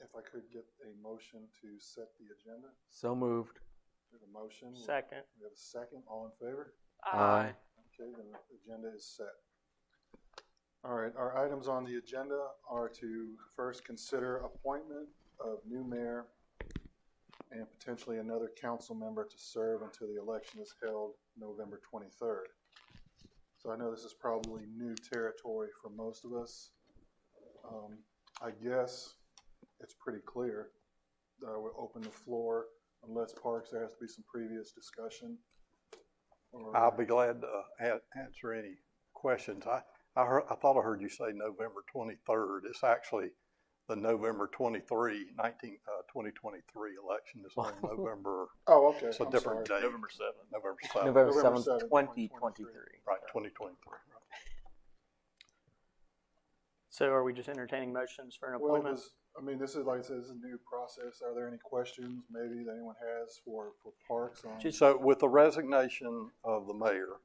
If I could get a motion to set the agenda. So moved. We have a motion. Second. We have a second. All in favor? Aye. Okay, then the agenda is set. All right, our items on the agenda are to first consider appointment of new mayor and potentially another council member to serve until the election is held November 23rd. So I know this is probably new territory for most of us. I guess it's pretty clear. We'll open the floor unless Parks, there has to be some previous discussion. I'll be glad to answer any questions. I thought I heard you say November 23rd. It's actually the November 2023 election. It's on November. Oh, okay. It's a different date. November 7th. November 7th. November 7th, 2023. 2023. Right, 2023. Right. So are we just entertaining motions for an appointment? Well, this is, like I said, this is a new process. Are there any questions maybe that anyone has for Parks on? So with the resignation of the mayor,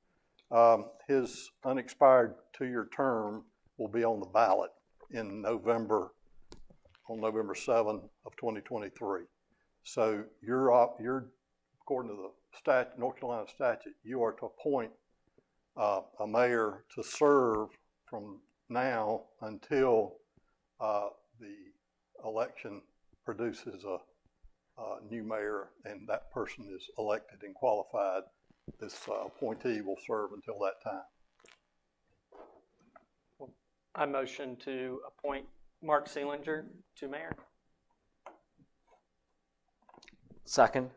his unexpired 2-year term will be on the ballot in November, on November 7 of 2023. So you're according to the North Carolina statute, you are to appoint a mayor to serve from now until the election produces a new mayor and that person is elected and qualified. This appointee will serve until that time. I motion to appoint Mark Seelinger to mayor. Second.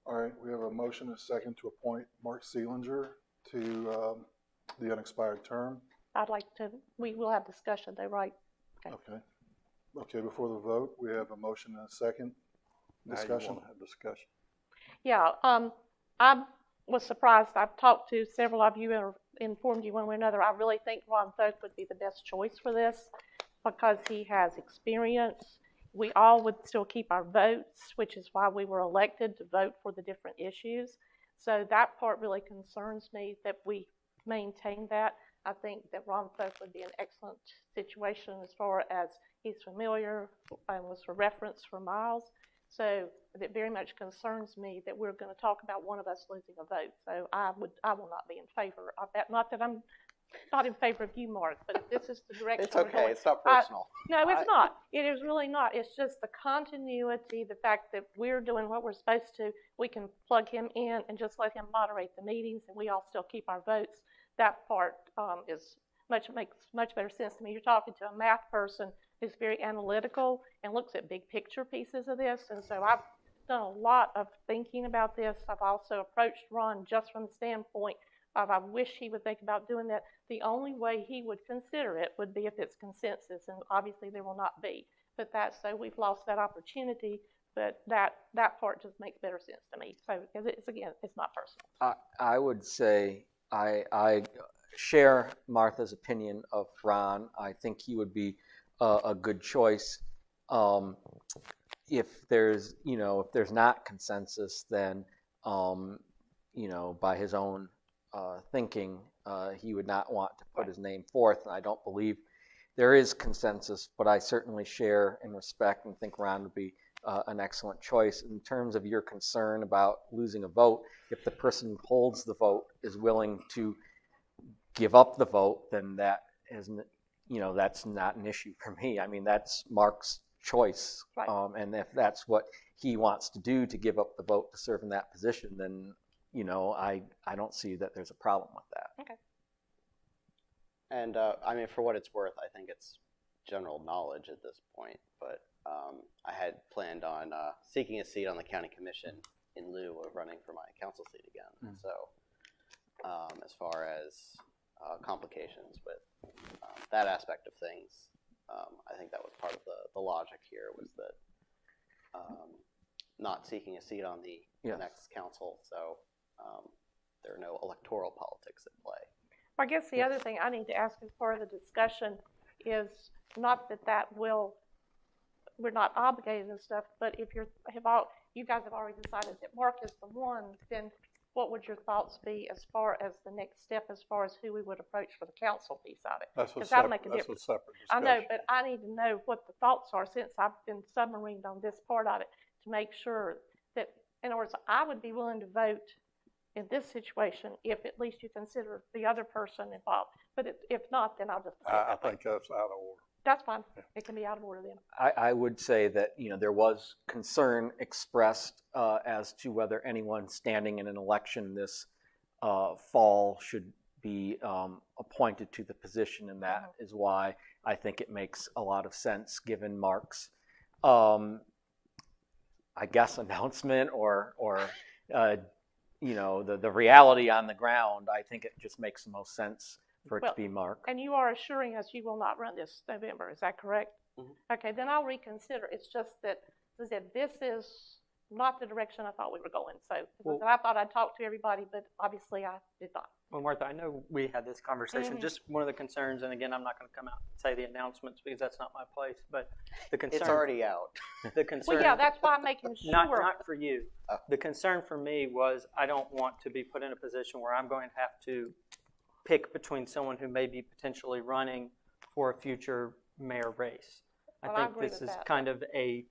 All right, we have a motion and a second to appoint Mark Seelinger to the unexpired term. I'd like to, we will have discussion though, right? Okay. Okay, before the vote, we have a motion and a second. Discussion. Now you want to have discussion. Yeah, I was surprised. I've talked to several of you and informed you one way or another. I really think Ron Folk would be the best choice for this because he has experience. We all would still keep our votes, which is why we were elected to vote for the different issues. So that part really concerns me that we maintain that. I think that Ron Folk would be an excellent situation as far as he's familiar and was for reference for Miles. So it very much concerns me that we're going to talk about one of us losing a vote. So I will not be in favor of that. Not that I'm not in favor of you, Mark, but if this is the direction it's we're okay. going. It's not personal. No, it's not. It is really not. It's just the continuity, the fact that we're doing what we're supposed to. We can plug him in and just let him moderate the meetings, and we all still keep our votes. That part makes much better sense to me. You're talking to a math person who's very analytical and looks at big picture pieces of this, and so I've done a lot of thinking about this. I've also approached Ron just from the standpoint of I wish he would think about doing that. The only way he would consider it would be if it's consensus, and obviously there will not be. But that's so we've lost that opportunity. But that part just makes better sense to me. So because it's not personal. I would say I share Martha's opinion of Ron. I think he would be a good choice. If there's not consensus, then by his own thinking, he would not want to put his name forth. And I don't believe there is consensus, but I certainly share and respect and think Ron would be an excellent choice. In terms of your concern about losing a vote, if the person who holds the vote is willing to give up the vote, then that isn't, that's not an issue for me. I mean, that's Mark's choice. Right. And if that's what he wants to do to give up the vote to serve in that position, then, I don't see that there's a problem with that. Okay. And for what it's worth, I think it's general knowledge at this point, but I had planned on seeking a seat on the county commission in lieu of running for my council seat again. So as far as complications with that aspect of things, I think that was part of the logic here was that not seeking a seat on the next council, so there are no electoral politics at play. I guess the other thing I need to ask as part of the discussion is not that we're not obligated and stuff, but if you guys have already decided that Mark is the one, then what would your thoughts be as far as the next step, as far as who we would approach for the council piece of it? That's a 'Cause that'll separate, make a that's a difference. separate I discussion. know, but I need to know what the thoughts are, since I've been submarined on this part of it, to make sure that, in other words, I would be willing to vote in this situation if at least you consider the other person involved. But if not, then I'll just. I think that's out of order. That's fine. It can be out of order then. I would say that, there was concern expressed as to whether anyone standing in an election this fall should be appointed to the position, and that is why I think it makes a lot of sense given Mark's, I guess, announcement or the reality on the ground. I think it just makes the most sense for it to be Mark. And you are assuring us you will not run this November, is that correct? Mhm. Okay, then I'll reconsider. It's just that, as I said, this is not the direction I thought we were going. So, Well- I thought I'd talk to everybody, but obviously I did not. Well, Martha, I know we had this conversation. Mhm. Just one of the concerns, and again, I'm not going to come out and say the announcements because that's not my place, but the concern. It's already out. The concern. Well, yeah, that's why I'm making sure. Not for you. Oh. The concern for me was I don't want to be put in a position where I'm going to have to pick between someone who may be potentially running for a future mayor race. Well, I I think agree this with is that. kind of a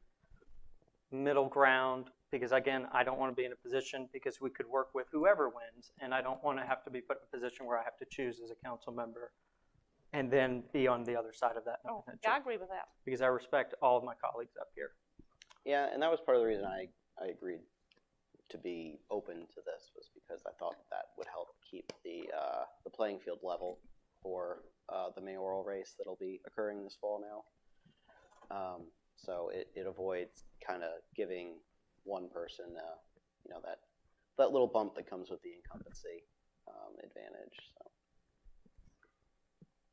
middle ground because, again, I don't want to be in a position because we could work with whoever wins, and I don't want to have to be put in a position where I have to choose as a council member and then be on the other side of that. Oh, potential. yeah, I agree with that. Because I respect all of my colleagues up here. Yeah, and that was part of the reason I agreed to be open to this, was because I thought that would help keep the playing field level for the mayoral race that'll be occurring this fall now. So it avoids kind of giving one person, that little bump that comes with the incumbency advantage. So.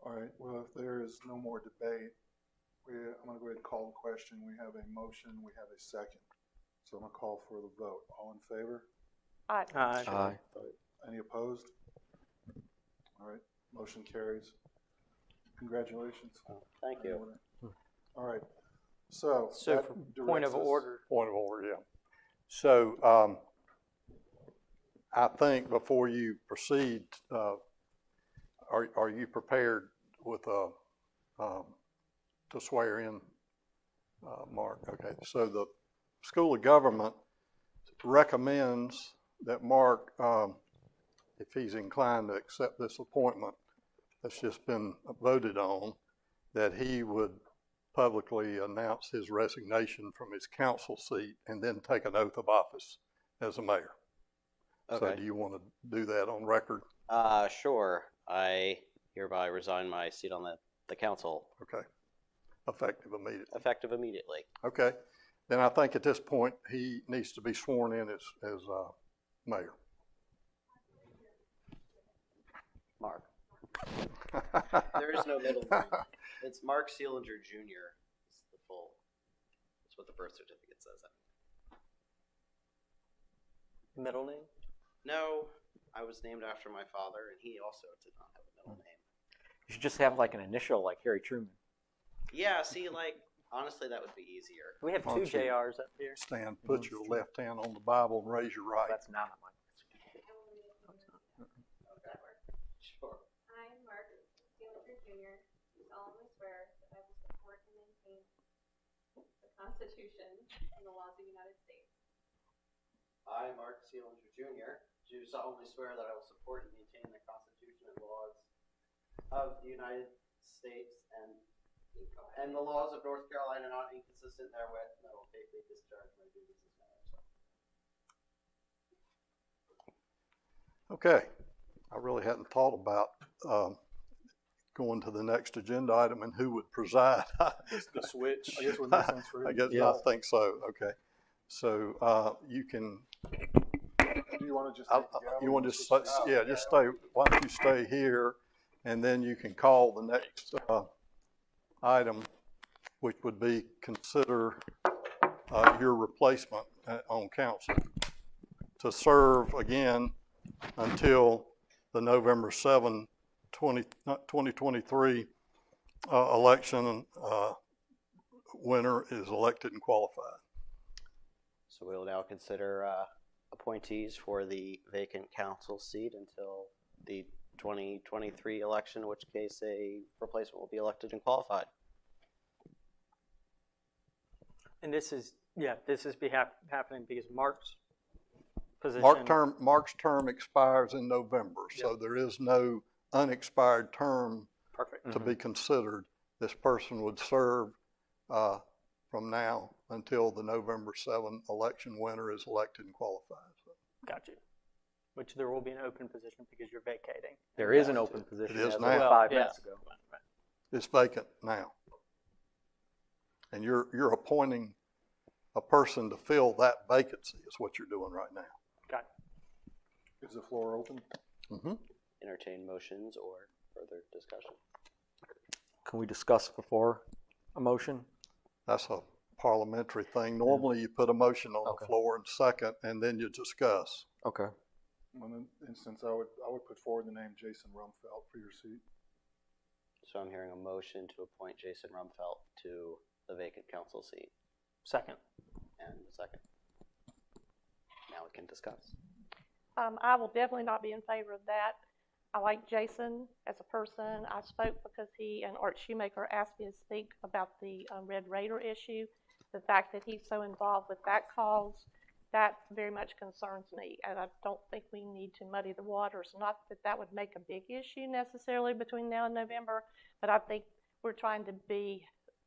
All right, well, if there is no more debate, I'm going to go ahead and call the question. We have a motion, we have a second. So I'm going to call for the vote. All in favor? Aye. Aye. Any opposed? All right, motion carries. Congratulations. Thank you. All right, so. So, that for point directs of us- order. Point of order, yeah. So I think before you proceed, are you prepared with to swear in Mark? Okay, so the School of Government recommends that Mark, if he's inclined to accept this appointment that's just been voted on, that he would publicly announce his resignation from his council seat and then take an oath of office as a mayor. Okay. So do you want to do that on record? Sure. I hereby resign my seat on the council, Okay. Effective immediately. effective immediately. Okay. Then I think at this point, he needs to be sworn in as mayor. Mark. There is no middle name. It's Mark Seelinger Jr. It's the full. That's what the birth certificate says. Middle name? No, I was named after my father, and he also did not have a middle name. You should just have like an initial, like Harry Truman. Yeah, see, honestly, that would be easier. We have Why two don't you- JRs up here. Stand, put your left hand on the Bible and raise your right. That's not on my. Sure. I, Mark Seelinger Jr., do solemnly swear that I will support and maintain the Constitution and the laws of the United States. I, Mark Seelinger Jr., do solemnly swear that I will support and maintain the Constitution and laws of the United States and the laws of North Carolina, not inconsistent therewith, and that I will faithfully discharge my duties as mayor. Okay. I really hadn't thought about going to the next agenda item and who would preside. The switch. I guess we're missing three. I guess, Yeah. I think so, okay. So you can, Do you want to just? take the gavel you want to and just, switch it out? yeah, just stay, why don't you stay here, and then you can call the next item, which would be consider your replacement on council to serve again until the November 7, 2023 election winner is elected and qualified. So we'll now consider appointees for the vacant council seat until the 2023 election, in which case a replacement will be elected and qualified. And this is happening because Mark's position. Mark's term expires in November, so there is no unexpired term Perfect. to be considered. This person would serve from now until the November 7 election winner is elected and qualified. So. Got you. Which there will be an open position because you're vacating. There is an open position. It is as now. of 5 minutes ago. Right. It's vacant now. And you're appointing a person to fill that vacancy is what you're doing right now. Got it. Is the floor open? Mm-hmm. Entertain motions or further discussion. Can we discuss before a motion? That's a parliamentary thing. Normally you put a motion on the floor and second, and then you discuss. Okay. In an instance, I would put forward the name Jason Rumfeld for your seat. So I'm hearing a motion to appoint Jason Rumfeld to the vacant council seat. Second. And a second. Now we can discuss. I will definitely not be in favor of that. I like Jason as a person. I spoke because he and Art Shoemaker asked me to speak about the Red Raider issue. The fact that he's so involved with that cause, that very much concerns me. And I don't think we need to muddy the waters. Not that that would make a big issue necessarily between now and November, but I think we're trying to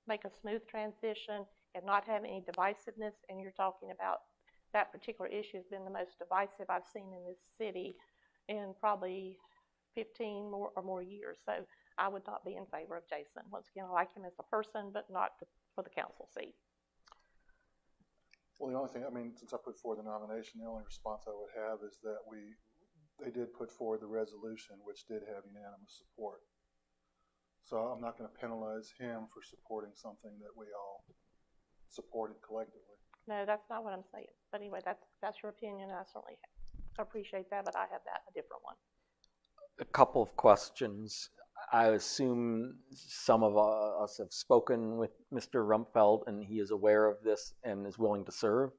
make a smooth transition and not have any divisiveness. And you're talking about that particular issue has been the most divisive I've seen in this city in probably 15 or more years. So I would not be in favor of Jason. Once again, I like him as a person, but not for the council seat. Well, the only thing, I mean, since I put forward the nomination, the only response I would have is that they did put forward the resolution, which did have unanimous support. So I'm not going to penalize him for supporting something that we all supported collectively. No, that's not what I'm saying. But anyway, that's your opinion. I certainly appreciate that, but I have a different one. A couple of questions. I assume some of us have spoken with Mr. Rumfeld and he is aware of this and is willing to serve?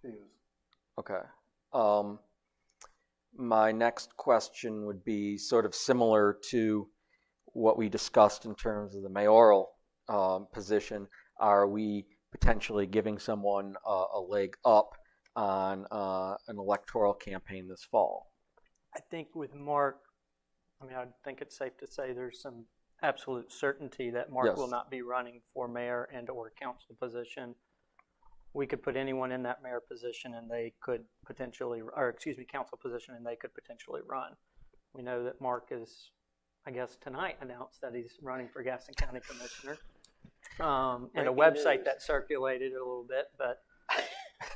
He is. Okay. My next question would be sort of similar to what we discussed in terms of the mayoral position. Are we potentially giving someone a leg up on an electoral campaign this fall? I think with Mark, I think it's safe to say there's some absolute certainty that Mark will not be running for mayor and or council position. We could put anyone in that mayor position and they could potentially, council position, and they could potentially run. We know that Mark is, I guess tonight, announced that he's running for Gaston County Commissioner. And a website that circulated a little bit, but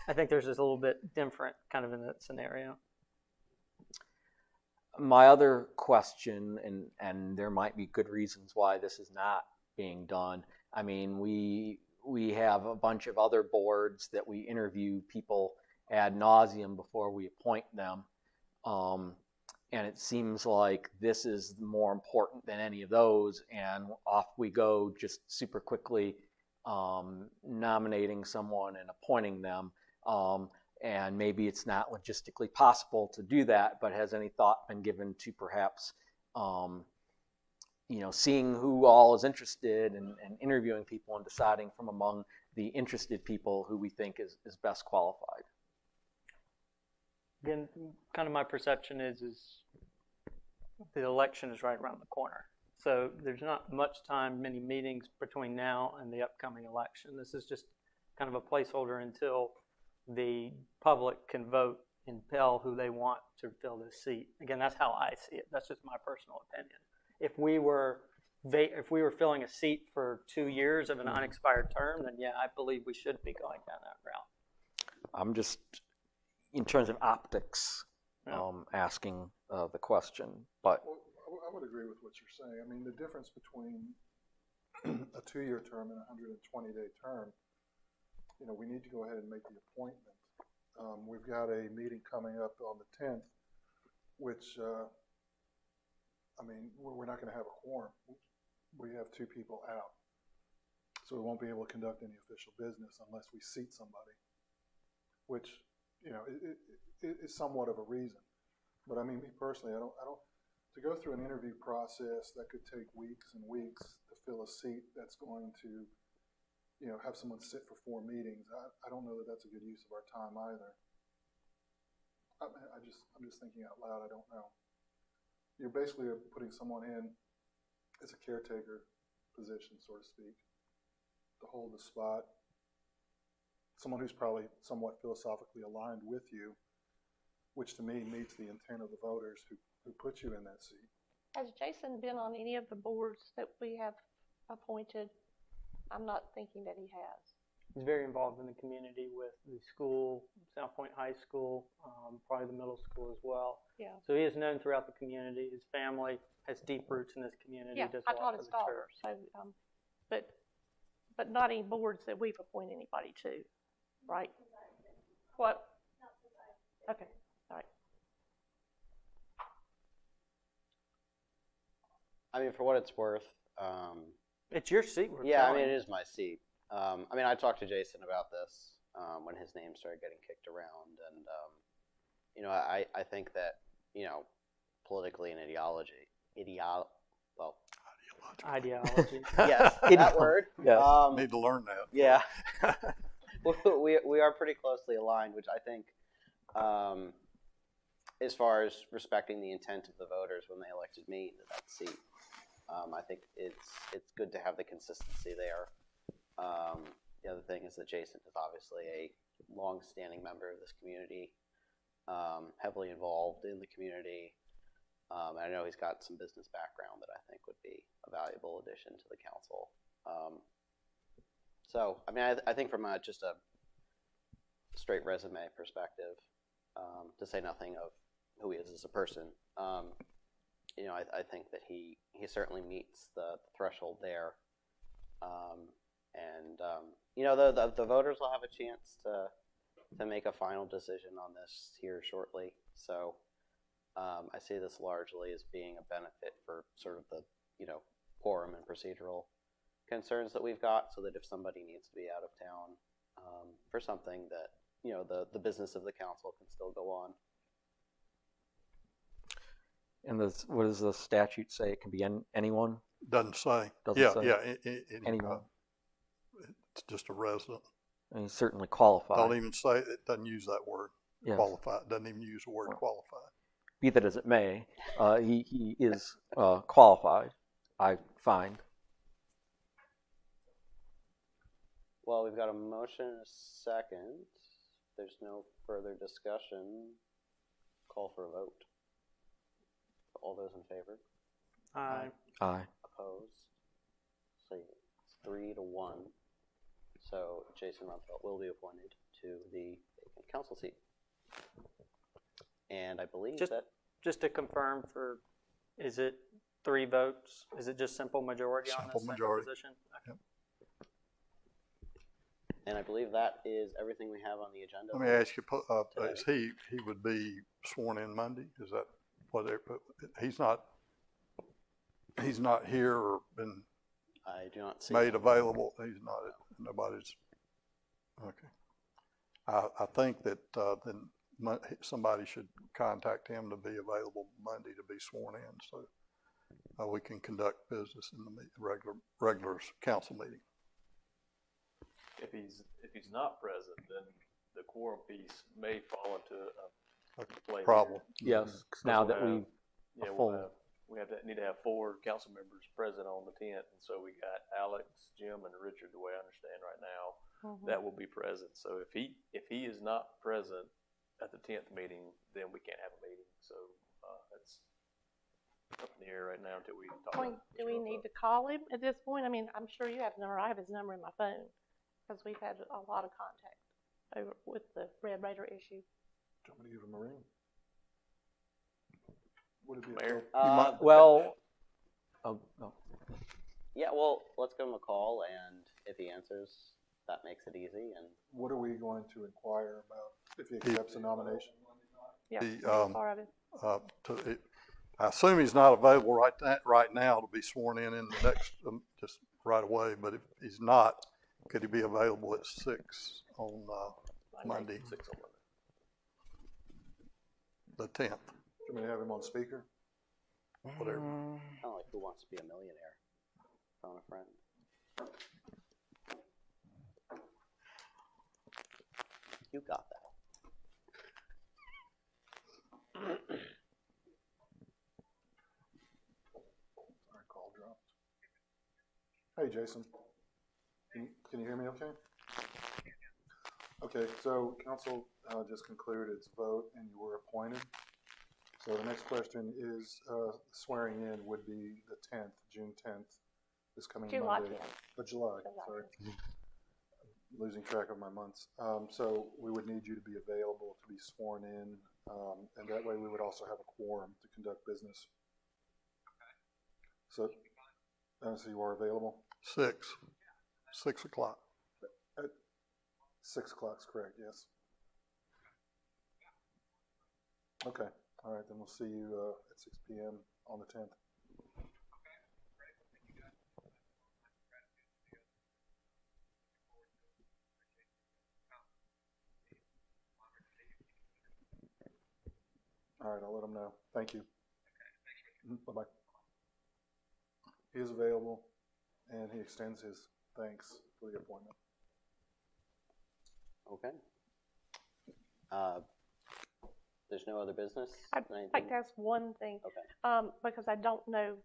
I think there's just a little bit different kind of in that scenario. My other question, and there might be good reasons why this is not being done. I mean, we have a bunch of other boards that we interview people ad nauseum before we appoint them. And it seems like this is more important than any of those, and off we go just super quickly nominating someone and appointing them. And maybe it's not logistically possible to do that, but has any thought been given to perhaps seeing who all is interested and interviewing people and deciding from among the interested people who we think is best qualified? Again, kind of my perception is the election is right around the corner. So there's not much time, many meetings between now and the upcoming election. This is just kind of a placeholder until the public can vote and tell who they want to fill this seat. Again, that's how I see it. That's just my personal opinion. If we were filling a seat for 2 years of an unexpired term, then yeah, I believe we should be going down that route. I'm just, in terms of optics, asking the question. But well, I would agree with what you're saying. I mean, the difference between a 2-year term and a 120-day term, we need to go ahead and make the appointment. We've got a meeting coming up on the 10th, which, we're not going to have a quorum. We have 2 people out. So we won't be able to conduct any official business unless we seat somebody, which, you know, it's somewhat of a reason. But I mean, me personally, I don't, to go through an interview process that could take weeks and weeks to fill a seat that's going to, you know, have someone sit for 4 meetings, I don't know that that's a good use of our time either. I'm just thinking out loud, I don't know. You're basically putting someone in as a caretaker position, so to speak, to hold the spot. Someone who's probably somewhat philosophically aligned with you, which to me meets the intent of the voters who put you in that seat. Has Jason been on any of the boards that we have appointed? I'm not thinking that he has. He's very involved in the community with the school, South Point High School, probably the middle school as well. Yeah. So he is known throughout the community. His family has deep roots in this community. Yeah, does I a lot taught for his the daughter. church. So, but not any boards that we've appointed anybody to, right? What? Okay, all right. I mean, for what it's worth, It's your seat. We're yeah, I filling. mean, it is my seat. I mean, I talked to Jason about this when his name started getting kicked around, and you know, I think that, you know, politically and ideology. Ideology. Yes, that word. Yes. Need to learn that. Yeah. we are pretty closely aligned, which I think, as far as respecting the intent of the voters when they elected me to that seat, I think it's good to have the consistency there. The other thing is that Jason is obviously a long-standing member of this community, heavily involved in the community. I know he's got some business background that I think would be a valuable addition to the council. So, I mean, I think from just a straight resume perspective, to say nothing of who he is as a person, you know, I think that he certainly meets the threshold there. You know, the voters will have a chance to make a final decision on this here shortly. So I see this largely as being a benefit for sort of the, you know, quorum and procedural concerns that we've got, so that if somebody needs to be out of town for something, that, you know, the business of the council can still go on. And what does the statute say? It can be anyone? Doesn't say. Doesn't say. Yeah, Anyone. It's just a resident. And he's certainly qualified. Don't even say, it doesn't use that word, Yes. qualified. Doesn't even use the word qualified. Be that as it may, he is qualified, I find. Well, we've got a motion and a second. If there's no further discussion, call for a vote. All those in favor? Aye. Aye. Opposed? So it's 3-1. So Jason Rumfeld will be appointed to the vacant council seat. And I believe Just to confirm, is it 3 votes? Is it just simple majority on Simple this majority. position? Yep. and I believe that is everything we have on the agenda. Let me ask you, is he would be sworn in Monday? Is that what he's not here or been I do not see made available? He's not, nobody's, okay. I think that then somebody should contact him to be available Monday to be sworn in, so we can conduct business in the regular council meeting. If he's not present, then the quorum piece may fall into a play Problem. Yes, now that we need to have 4 council members present on the 10th, and so we got Alex, Jim, and Richard. The way I understand right now, that will be present. So if he is not present at the 10th meeting, then we can't have a meeting. So that's up in the air right now until we talk. Do we need to call him at this point? I mean, I'm sure you have his number. I have his number in my phone because we've had a lot of contact with the Red Raider issue. Do you want me to give him a ring? Would it be Mayor? Yeah, well, let's give him a call, and if he answers, that makes it easy. And what are we going to inquire about if he accepts a nomination? Yeah, part of it. I assume he's not available right now to be sworn in the next, just right away, but if he's not, could he be available at 6 on Monday? 6 on Monday. the 10th, You may have him on speaker. whatever. Kind of like Who Wants to Be a Millionaire? Phone a friend. You got that. Sorry, call dropped. Hey, Jason. Can you hear me okay? Okay, so council just concluded its vote and you were appointed. So the next question is swearing in would be the 10th, June 10th, this coming July Monday. 10th. July, sorry. Losing track of my months. So we would need you to be available to be sworn in, and that way we would also have a quorum to conduct business. So you are available? 6 o'clock. 6 o'clock's correct, yes. Okay, all right, then we'll see you at 6 p.m. on the 10th. All right, I'll let him know. Thank you. Bye-bye. He is available, and he extends his thanks for the appointment. Okay. There's no other business? I'd like to ask one thing, Okay. because I don't know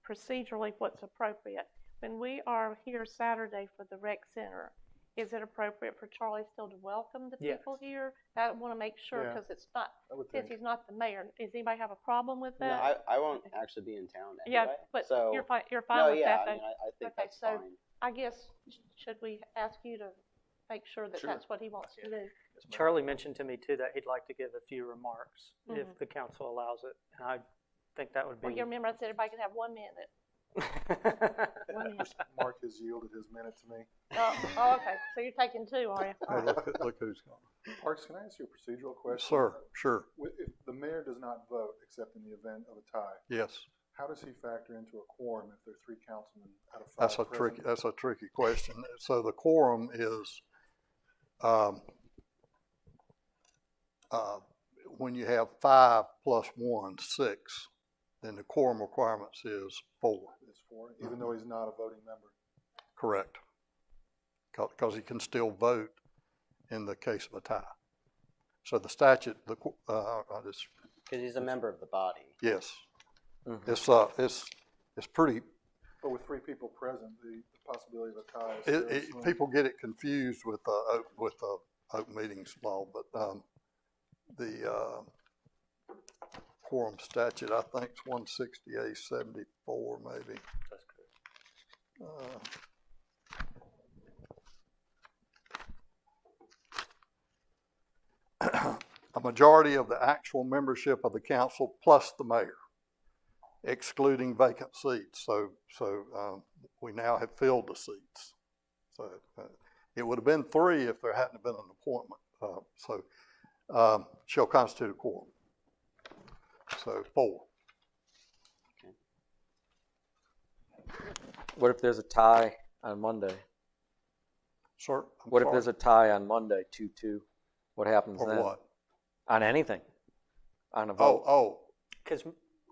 procedurally what's appropriate. When we are here Saturday for the rec center, is it appropriate for Charlie still to welcome the Yes. people here? I want to make sure, Yeah. because it's not, I would since think. he's not the mayor. Does anybody have a problem with No, that? I won't actually be in town anyway. Yeah, but so, you're fine no, with yeah, that, I though? mean, I think Okay, that's so fine. I guess, should we ask you to make sure that Sure. that's what he wants to do? Charlie mentioned to me too that he'd like to give a few remarks Mhm. if the council allows it. And I think that would be. Well, you remember I said everybody can have 1 minute. 1 minute. Mark has yielded his minute to me. Oh, okay. So you're taking 2, are you? Hey, look who's gone. Parks, can I ask you a procedural question? Sir, sure, If the mayor does not vote, except in the event of a tie, yes. how does he factor into a quorum if there are 3 councilmen out of 5 That's a tricky question. So the quorum is, when you have 5 plus 1, 6, then the quorum requirements is 4. It's 4, even though he's not a voting member. Correct. Because he can still vote in the case of a tie. So the statute, Because he's a member of the body. yes, Mhm. it's pretty. But with 3 people present, the possibility of a tie is still slim. People get it confused with the open meetings law, but the quorum statute, I think, is 160A74 maybe. That's correct. A majority of the actual membership of the council plus the mayor, excluding vacant seats. So we now have filled the seats. So it would have been 3 if there hadn't been an appointment. Shall constitute a quorum. So 4. What if there's a tie on Monday? Sir, What if there's a tie on Monday, 2-2? What happens or then? what? On anything? On a vote? Oh, Because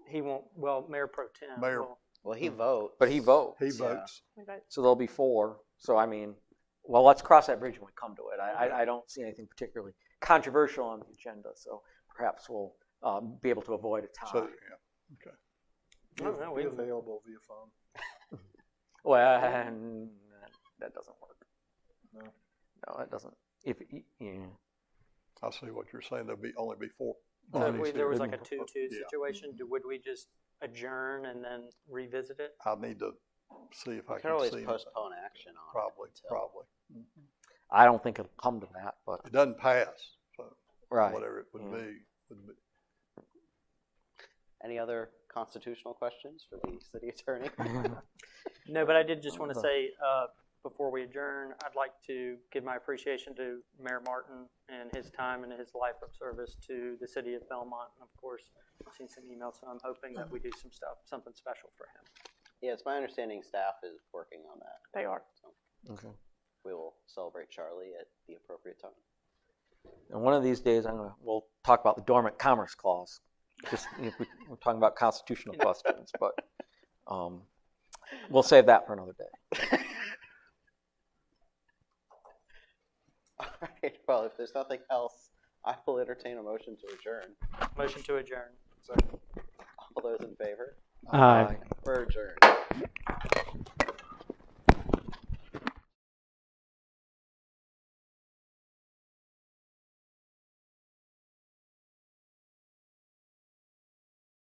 he won't, well, Mayor Pro Tem. Mayor. Well, he votes. But he votes. he Yeah. votes. So there'll be 4. So, I mean, well, let's cross that bridge when we come to it. I don't see anything particularly controversial on the agenda, so perhaps we'll be able to avoid a tie. So, yeah, okay. Be available via phone. Well, that doesn't work. No. No, it doesn't. Yeah. I see what you're saying. There'll only be 4. So if bodies there was here. like a 2-2 situation, would we just adjourn and then revisit it? I need to see if I You can can always see. postpone action on Probably, it. until- probably. I don't think it'll come to that, but It doesn't pass, so right. whatever it would Yeah. be, would be. Any other constitutional questions for the city attorney? No, but I did just want to say, before we adjourn, I'd like to give my appreciation to Mayor Martin and his time and his life of service to the city of Belmont. And of course, I've seen some emails, so I'm hoping that we do something special for him. Yeah, it's my understanding staff is working on that. They are. So Okay. we will celebrate Charlie at the appropriate time. And one of these days, we'll talk about the dormant commerce clause. Just if we're talking about constitutional questions, but we'll save that for another day. All right, well, if there's nothing else, I will entertain a motion to adjourn. Motion to adjourn. Second. All those in favor? Aye. We're adjourned.